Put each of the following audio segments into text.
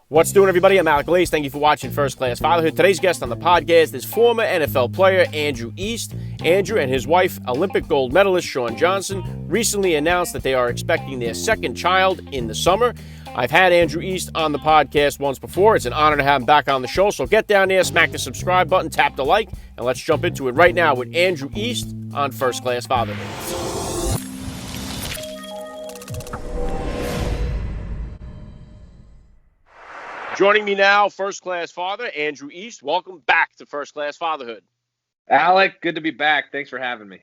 What's doing, everybody? I'm Alec. Thank you for watching First Class Fatherhood. Today's guest on the podcast is former NFL player Andrew East. Andrew and his wife, Olympic gold medalist Shawn Johnson, recently announced that they are expecting their second child in the summer. I've had Andrew East on the podcast once before. It's an honor to have him back on the show. So get down there, smack the subscribe button, tap the like, and let's jump into it right now with Andrew East on First Class Fatherhood. Joining me now, First Class Father, Andrew East. Welcome back to First Class Fatherhood. Alec, good to be back. Thanks for having me.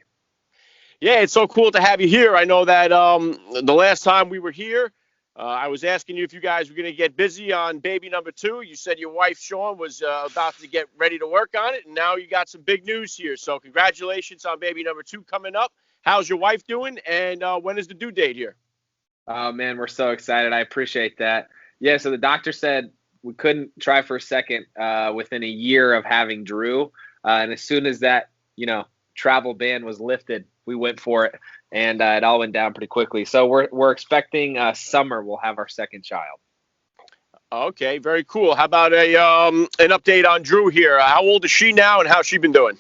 Yeah, it's so cool to have you here. I know that the last time we were here, I was asking you if you guys were going to get busy on baby number 2. You said your wife, Shawn, was about to get ready to work on it, and now you got some big news here. So congratulations on baby number 2 coming up. How's your wife doing, and when is the due date here? Oh, man, we're so excited. I appreciate that. Yeah, so the doctor said we couldn't try for a second within a year of having Drew. And as soon as that, travel ban was lifted, we went for it, and it all went down pretty quickly. So we're expecting summer we'll have our second child. Okay, very cool. How about an update on Drew here? How old is she now, and how's she been doing?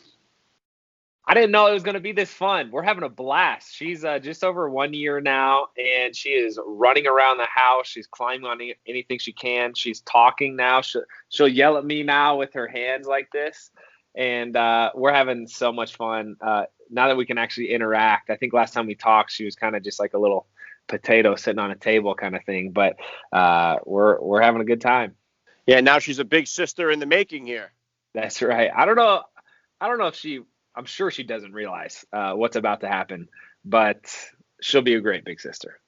I didn't know it was going to be this fun. We're having a blast. She's just over 1 year now, and she is running around the house. She's climbing on anything she can. She's talking now. She'll yell at me now with her hands like this, and we're having so much fun now that we can actually interact. I think last time we talked, she was kind of just like a little potato sitting on a table kind of thing, but we're having a good time. Yeah, now she's a big sister in the making here. That's right. I don't know if I'm sure she doesn't realize what's about to happen, but she'll be a great big sister.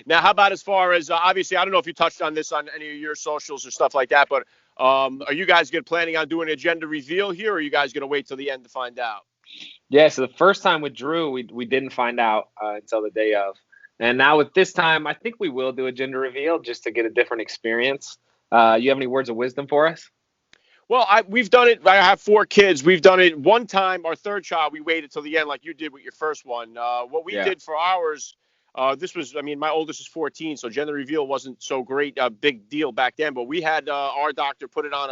Now, how about as far as, obviously, I don't know if you touched on this on any of your socials or stuff like that, but are you guys planning on doing a gender reveal here, or are you guys going to wait till the end to find out? Yeah, so the first time with Drew, we didn't find out until the day of. And now with this time, I think we will do a gender reveal just to get a different experience. You have any words of wisdom for us? Well, we've done it. I have 4 kids. We've done it one time. Our third child, we waited till the end like you did with your first one. What we did for ours, my oldest is 14, so gender reveal wasn't so great, a big deal back then. But we had our doctor put it on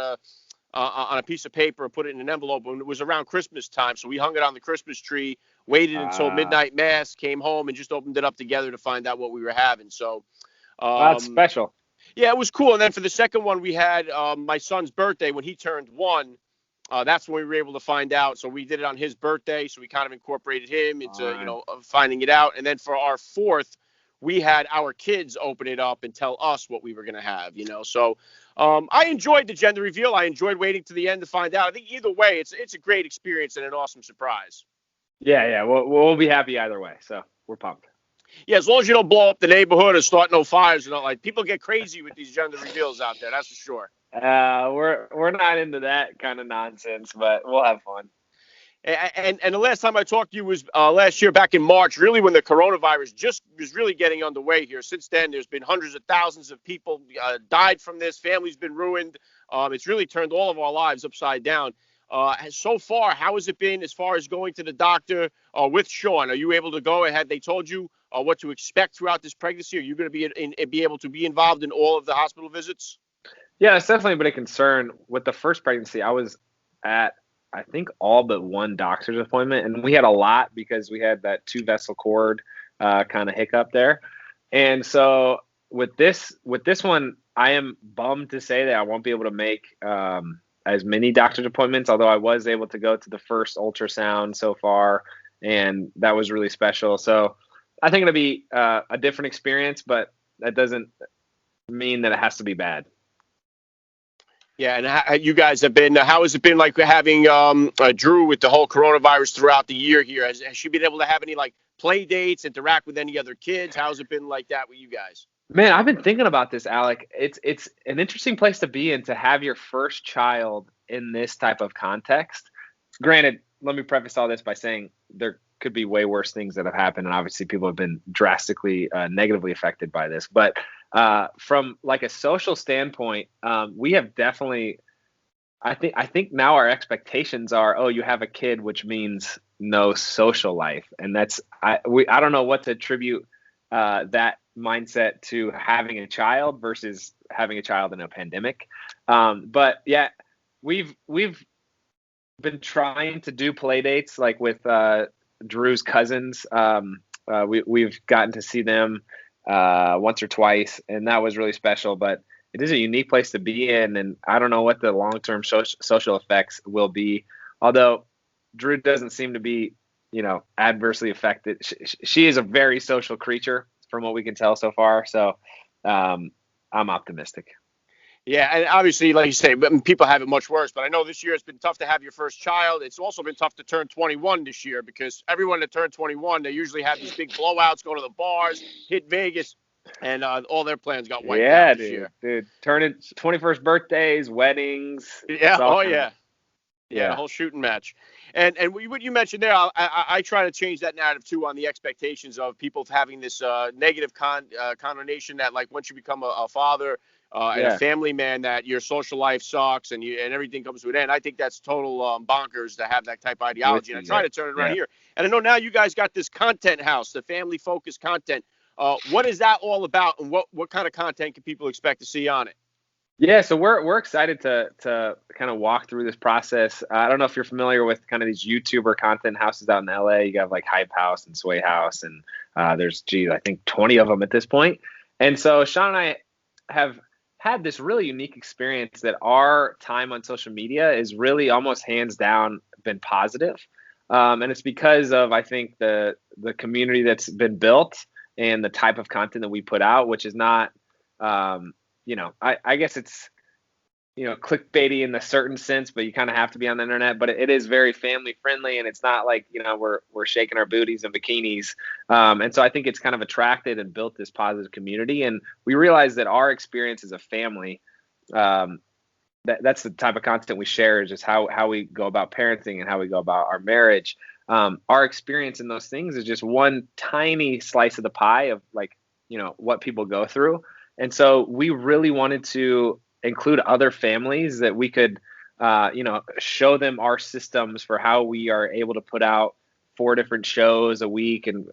a piece of paper and put it in an envelope. And it was around Christmas time, so we hung it on the Christmas tree, waited until midnight mass, came home, and just opened it up together to find out what we were having. So that's special. Yeah, it was cool. And then for the second one, we had my son's birthday when he turned 1. That's when we were able to find out. So we did it on his birthday. So we kind of incorporated him into, finding it out. And then for our 4th, we had our kids open it up and tell us what we were going to have, So I enjoyed the gender reveal. I enjoyed waiting to the end to find out. I think either way, it's a great experience and an awesome surprise. Yeah. We'll be happy either way. So we're pumped. Yeah, as long as you don't blow up the neighborhood or start no fires, people get crazy with these gender reveals out there. That's for sure. We're not into that kind of nonsense, but we'll have fun. And the last time I talked to you was last year, back in March, really when the coronavirus just was really getting underway here. Since then, there's been hundreds of thousands of people died from this. Families been ruined. It's really turned all of our lives upside down. So far, how has it been as far as going to the doctor with Shawn? Are you able to go? Had they told you what to expect throughout this pregnancy? Are you going to be able to be involved in all of the hospital visits? Yeah, it's definitely been a concern. With the first pregnancy, I was at, I think, all but one doctor's appointment, and we had a lot because we had that 2-vessel cord kind of hiccup there. And so with this one, I am bummed to say that I won't be able to make as many doctor's appointments, although I was able to go to the first ultrasound so far, and that was really special. So I think it'll be a different experience, but that doesn't mean that it has to be bad. Yeah, and how you guys have been, how has it been like having Drew with the whole coronavirus throughout the year here? Has she been able to have any play dates, interact with any other kids? How's it been like that with you guys? Man, I've been thinking about this, Alec. It's an interesting place to be in, to have your first child in this type of context. Granted, let me preface all this by saying there could be way worse things that have happened, and obviously people have been drastically negatively affected by this. But from a social standpoint, we have definitely. I think now our expectations are, oh, you have a kid, which means no social life, and that's I don't know what to attribute that mindset to having a child versus having a child in a pandemic. But yeah, we've been trying to do play dates like with Drew's cousins. We've gotten to see them once or twice, and that was really special. But it is a unique place to be in, and I don't know what the long-term social effects will be. Although Drew doesn't seem to be, adversely affected. She is a very social creature, from what we can tell so far. So I'm optimistic. Yeah, and obviously, like you say, people have it much worse. But I know this year it's been tough to have your first child. It's also been tough to turn 21 this year because everyone that turned 21, they usually have these big blowouts, go to the bars, hit Vegas, and all their plans got wiped out this year. Dude, turning 21st birthdays, weddings. Yeah. Oh, yeah. Yeah, the Yeah. whole shooting match. And what you mentioned there, I try to change that narrative too on the expectations of people having this negative connotation that like once you become a father and a family man that your social life sucks and everything comes to an end. I think that's total bonkers to have that type of ideology. And I try to turn it around here. And I know now you guys got this content house, the family focused content. What is that all about, and what kind of content can people expect to see on it? Yeah, so we're excited to kind of walk through this process. I don't know if you're familiar with kind of these YouTuber content houses out in LA. You got like Hype House and Sway House, and there's I think 20 of them at this point. And so Shawn and I have had this really unique experience that our time on social media is really almost hands down been positive. And it's because of, I think, the community that's been built and the type of content that we put out, which is not I guess it's, clickbaity in a certain sense, but you kind of have to be on the internet. But it is very family friendly, and it's not like we're shaking our booties in bikinis. And so I think it's kind of attracted and built this positive community. And we realize that our experience as a family, that's the type of content we share, is just how we go about parenting and how we go about our marriage. Our experience in those things is just one tiny slice of the pie of what people go through. And so we really wanted to include other families that we could, show them our systems for how we are able to put out 4 different shows a week, and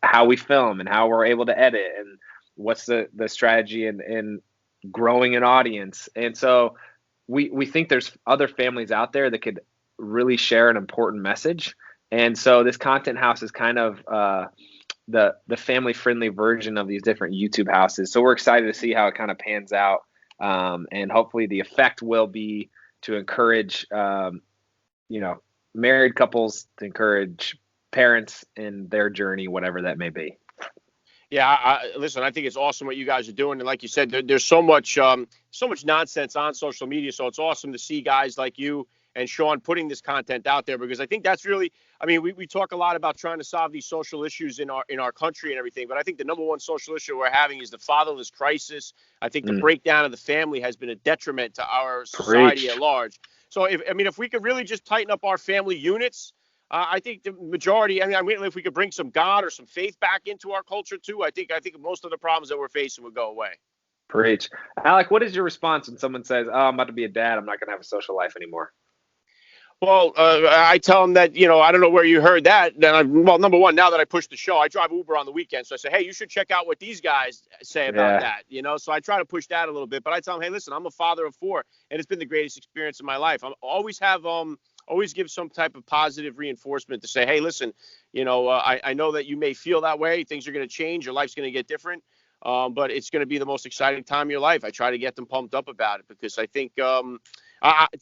how we film and how we're able to edit and what's the strategy in growing an audience. And so we think there's other families out there that could really share an important message. And so this content house is kind of the family friendly version of these different YouTube houses. So we're excited to see how it kind of pans out. And hopefully the effect will be to encourage, married couples, to encourage parents in their journey, whatever that may be. Yeah, listen, I think it's awesome what you guys are doing. And like you said, there's so much nonsense on social media. So it's awesome to see guys like you and Shawn putting this content out there, because I think that's really, we talk a lot about trying to solve these social issues in our country and everything, but I think the number one social issue we're having is the fatherless crisis. I think the breakdown of the family has been a detriment to our society at large. So if we could really just tighten up our family units, I think the majority, if we could bring some God or some faith back into our culture too, I think most of the problems that we're facing would go away. Preach. Alec, what is your response when someone says, "Oh, I'm about to be a dad, I'm not going to have a social life anymore"? Well, I tell them that, I don't know where you heard that. Number one, now that I push the show, I drive Uber on the weekend. So I say, hey, you should check out what these guys say about that, So I try to push that a little bit. But I tell them, hey, listen, I'm a father of 4, and it's been the greatest experience of my life. I always give some type of positive reinforcement to say, hey, listen, I know that you may feel that way. Things are going to change. Your life's going to get different. But it's going to be the most exciting time of your life. I try to get them pumped up about it because I think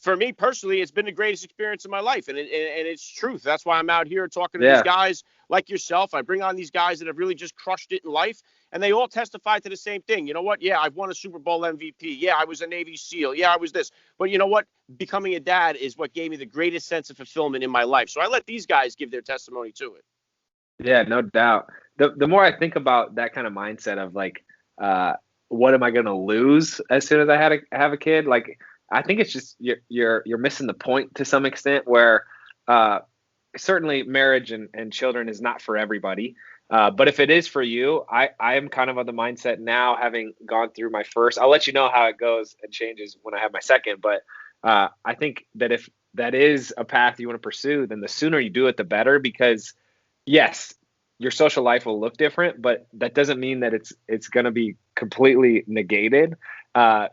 for me personally, it's been the greatest experience of my life. And it's truth. That's why I'm out here talking to these guys like yourself. I bring on these guys that have really just crushed it in life. And they all testify to the same thing. You know what? Yeah, I've won a Super Bowl MVP. Yeah, I was a Navy SEAL. Yeah, I was this. But you know what? Becoming a dad is what gave me the greatest sense of fulfillment in my life. So I let these guys give their testimony to it. Yeah, no doubt. The more I think about that kind of mindset of like, what am I going to lose as soon as I have a kid? Like, I think it's just you're missing the point to some extent, where certainly marriage and children is not for everybody. But if it is for you, I am kind of on the mindset now, having gone through my first. I'll let you know how it goes and changes when I have my second. But I think that if that is a path you want to pursue, then the sooner you do it, the better. Because yes, your social life will look different, but that doesn't mean that it's going to be completely negated. I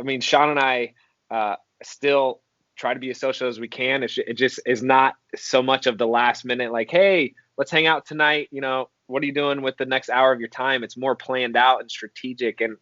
mean, Shawn and I still try to be as social as we can. It just is not so much of the last minute, like, hey, let's hang out tonight. What are you doing with the next hour of your time? It's more planned out and strategic, and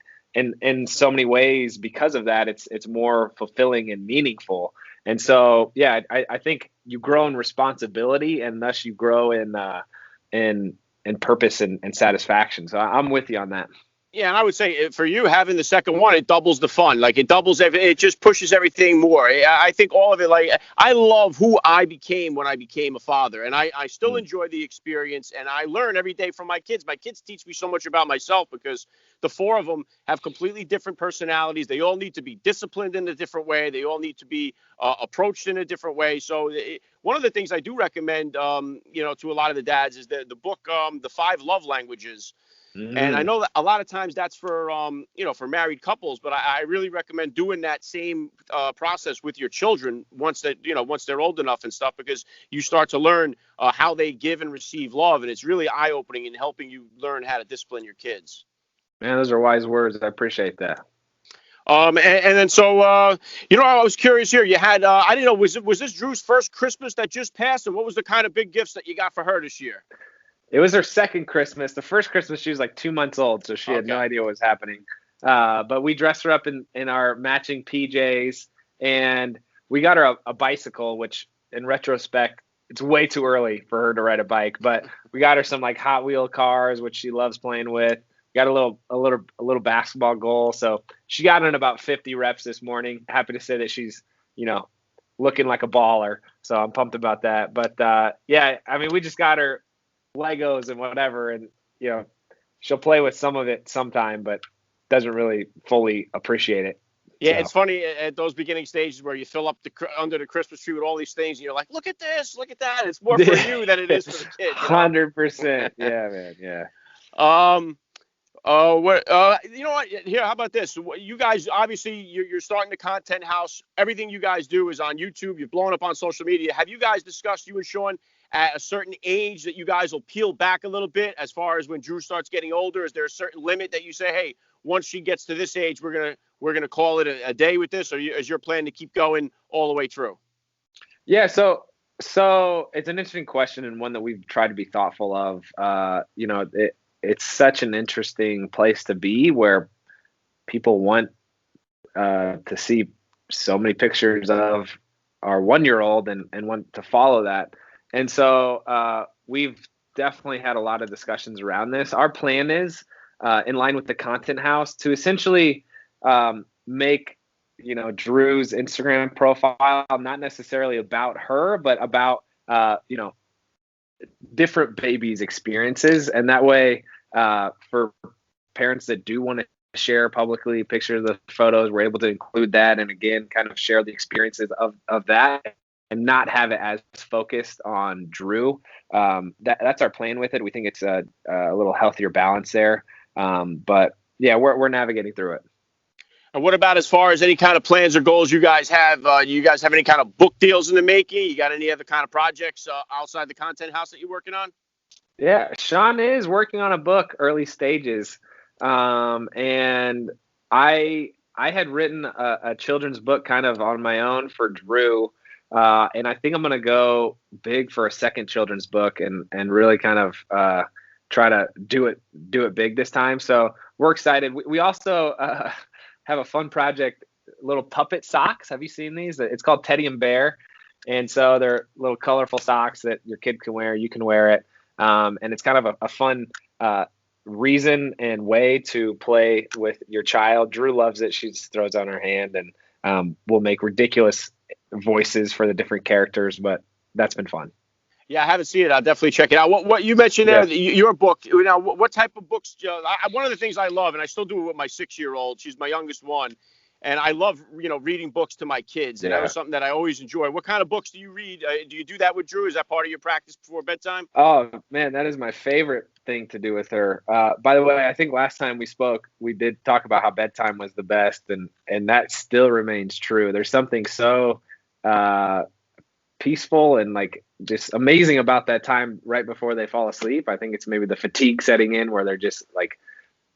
in so many ways, because of that, it's more fulfilling and meaningful. And so, yeah, I think you grow in responsibility, and thus you grow in purpose and satisfaction. So I'm with you on that. Yeah, and I would say for you having the second one, it doubles the fun. Like it doubles it just pushes everything more. I think all of it. Like I love who I became when I became a father, and I still enjoy the experience, and I learn every day from my kids. My kids teach me so much about myself because the four of them have completely different personalities. They all need to be disciplined in a different way. They all need to be approached in a different way. So one of the things I do recommend, to a lot of the dads is the book, The Five Love Languages. And I know that a lot of times that's for, for married couples, but I really recommend doing that same process with your children once they're old enough and stuff, because you start to learn how they give and receive love. And it's really eye opening in helping you learn how to discipline your kids. Man, those are wise words. I appreciate that. And then so, I was curious here. You had, I didn't know, was this Drew's first Christmas that just passed? And what was the kind of big gifts that you got for her this year? It was her second Christmas. The first Christmas, she was like 2 months old, so she had no idea what was happening. But we dressed her up in our matching PJs, and we got her a bicycle, which in retrospect, it's way too early for her to ride a bike. But we got her some like Hot Wheel cars, which she loves playing with. Got a little basketball goal. So she got in about 50 reps this morning. Happy to say that she's, looking like a baller. So I'm pumped about that. But yeah, I mean, we just got her Legos and whatever, and she'll play with some of it sometime, but doesn't really fully appreciate it. Yeah, so. It's funny at those beginning stages where you fill up under the Christmas tree with all these things, and you're like, look at this, look at that. It's more for you than it is for the kid. 100%. Yeah, man. Yeah. You know what? Here, how about this? You guys, obviously, you're starting the content house. Everything you guys do is on YouTube. You're blowing up on social media. Have you guys discussed, you and Shawn, at a certain age that you guys will peel back a little bit as far as when Drew starts getting older? Is there a certain limit that you say, hey, once she gets to this age, we're gonna call it a day with this, or is your plan to keep going all the way through? Yeah, so it's an interesting question, and one that we've tried to be thoughtful of. It's such an interesting place to be, where people want to see so many pictures of our 1-year-old and want to follow that. And so we've definitely had a lot of discussions around this. Our plan is, in line with the content house, to essentially make Drew's Instagram profile not necessarily about her, but about different babies' experiences. And that way, for parents that do want to share publicly pictures of the photos, we're able to include that, and again, kind of share the experiences of that, and not have it as focused on Drew. That's our plan with it. We think it's a little healthier balance there. But yeah, we're navigating through it. And what about as far as any kind of plans or goals you guys have? You guys have any kind of book deals in the making? You got any other kind of projects outside the content house that you're working on? Yeah, Shawn is working on a book, early stages. And I had written a children's book kind of on my own for Drew. And I think I'm going to go big for a second children's book and really kind of try to do it big this time. So we're excited. We also have a fun project, little puppet socks. Have you seen these? It's called Teddy and Bear. And so they're little colorful socks that your kid can wear. You can wear it. And it's kind of a fun reason and way to play with your child. Drew loves it. She just throws on her hand, and we'll make ridiculous voices for the different characters, but that's been fun. Yeah, I haven't seen it. I'll definitely check it out. What you mentioned there, your book. Now, what type of books? One of the things I love, and I still do it with my 6-year-old. She's my youngest one, and I love reading books to my kids. And that was something that I always enjoy. What kind of books do you read? Do you do that with Drew? Is that part of your practice before bedtime? Oh man, that is my favorite thing to do with her. By the way, I think last time we spoke, we did talk about how bedtime was the best, and that still remains true. There's something so peaceful and like just amazing about that time right before they fall asleep. I think it's maybe the fatigue setting in where they're just like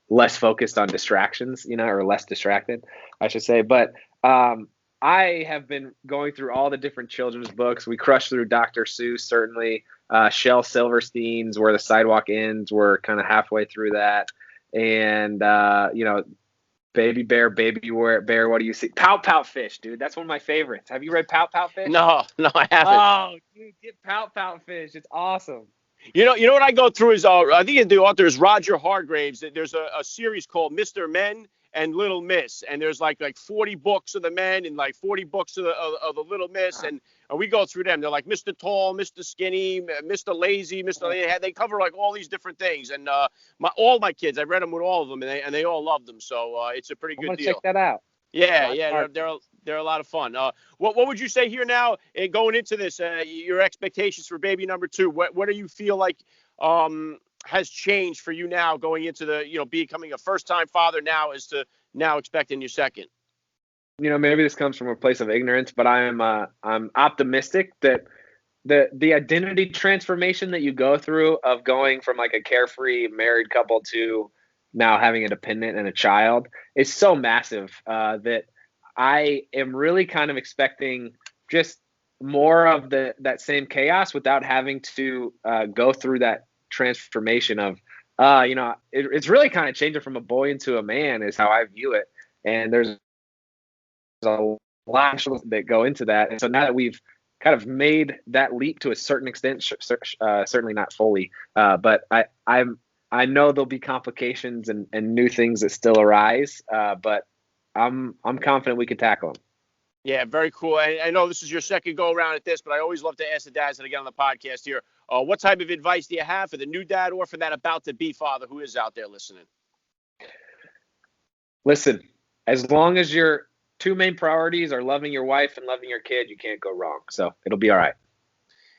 less focused on distractions, or less distracted, I should say. But I have been going through all the different children's books. We crushed through Dr. Seuss, certainly. Shel Silverstein's Where the Sidewalk Ends. We're kind of halfway through that. And, Baby Bear, Bear, what do you see? Pout Pout Fish, dude. That's one of my favorites. Have you read Pout Pout Fish? No, I haven't. Oh, dude, get Pout Pout Fish. It's awesome. You know what I go through is I think the author is Roger Hargraves. There's a series called Mr. Men and Little Miss, and there's like 40 books of the men and like 40 books of the Little Miss, and we go through them. They're like Mr. Tall, Mr. Skinny, Mr. Lazy, They cover like all these different things, and all my kids, I read them with all of them, and they all love them. So it's a pretty good deal. Check that out. Yeah, they're a lot of fun. What would you say here now, going into this? Your expectations for baby number 2. What do you feel like has changed for you now going into the becoming a first-time father now as to now expecting your second? Maybe this comes from a place of ignorance, but I'm optimistic that the identity transformation that you go through of going from like a carefree married couple to now having a dependent and a child is so massive that I am really kind of expecting just more of that same chaos without having to go through that transformation of, it's really kind of changing from a boy into a man is how I view it. And there's a lot that go into that. And so now that we've kind of made that leap to a certain extent, certainly not fully, but I know there'll be complications and new things that still arise, but I'm confident we can tackle them. Yeah, very cool. I know this is your second go around at this, but I always love to ask the dads that I get on the podcast here. What type of advice do you have for the new dad or for that about to be father who is out there listening? Listen, as long as your two main priorities are loving your wife and loving your kid, you can't go wrong. So it'll be all right.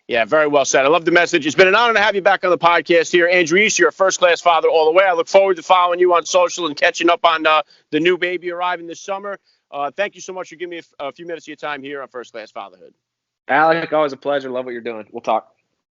Yeah, very well said. I love the message. It's been an honor to have you back on the podcast here. Andrew East, you're a first-class father all the way. I look forward to following you on social and catching up on the new baby arriving this summer. Thank you so much for giving me a few minutes of your time here on First Class Fatherhood. Alec, always a pleasure. Love what you're doing. We'll talk.